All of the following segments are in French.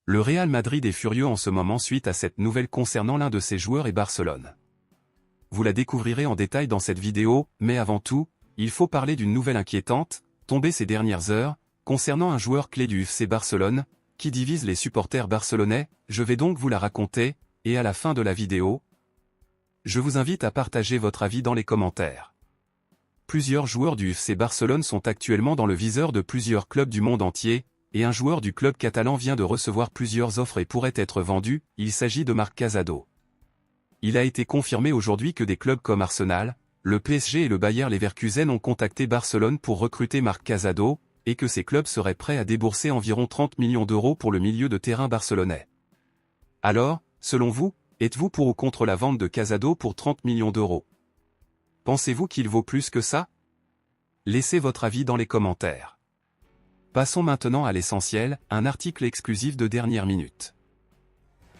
Le Real Madrid est furieux en ce moment suite à cette nouvelle concernant l'un de ses joueurs et Barcelone. Vous la découvrirez en détail dans cette vidéo, mais avant tout, il faut parler d'une nouvelle inquiétante, tombée ces dernières heures, concernant un joueur clé du FC Barcelone, qui divise les supporters barcelonais. Je vais donc vous la raconter, et à la fin de la vidéo, je vous invite à partager votre avis dans les commentaires. Plusieurs joueurs du FC Barcelone sont actuellement dans le viseur de plusieurs clubs du monde entier, et un joueur du club catalan vient de recevoir plusieurs offres et pourrait être vendu. Il s'agit de Marc Casado. Il a été confirmé aujourd'hui que des clubs comme Arsenal, le PSG et le Bayer Leverkusen ont contacté Barcelone pour recruter Marc Casado, et que ces clubs seraient prêts à débourser environ 30 millions d'euros pour le milieu de terrain barcelonais. Alors, selon vous, êtes-vous pour ou contre la vente de Casado pour 30 millions d'euros? Pensez-vous qu'il vaut plus que ça? Laissez votre avis dans les commentaires. Passons maintenant à l'essentiel, un article exclusif de dernière minute.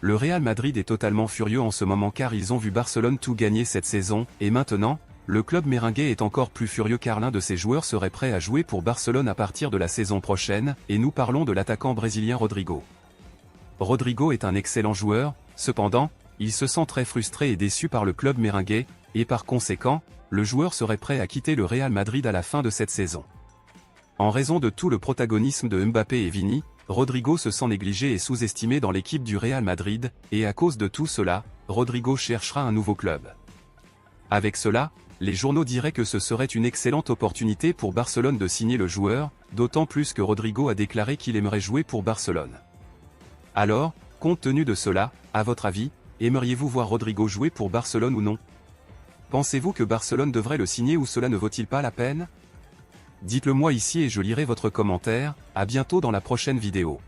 Le Real Madrid est totalement furieux en ce moment car ils ont vu Barcelone tout gagner cette saison, et maintenant, le club merengue est encore plus furieux car l'un de ses joueurs serait prêt à jouer pour Barcelone à partir de la saison prochaine, et nous parlons de l'attaquant brésilien Rodrigo. Rodrigo est un excellent joueur, cependant, il se sent très frustré et déçu par le club merengue, et par conséquent, le joueur serait prêt à quitter le Real Madrid à la fin de cette saison. En raison de tout le protagonisme de Mbappé et Vini, Rodrigo se sent négligé et sous-estimé dans l'équipe du Real Madrid, et à cause de tout cela, Rodrigo cherchera un nouveau club. Avec cela, les journaux diraient que ce serait une excellente opportunité pour Barcelone de signer le joueur, d'autant plus que Rodrigo a déclaré qu'il aimerait jouer pour Barcelone. Alors, compte tenu de cela, à votre avis, aimeriez-vous voir Rodrigo jouer pour Barcelone ou non? Pensez-vous que Barcelone devrait le signer ou cela ne vaut-il pas la peine? Dites-le moi ici et je lirai votre commentaire. À bientôt dans la prochaine vidéo.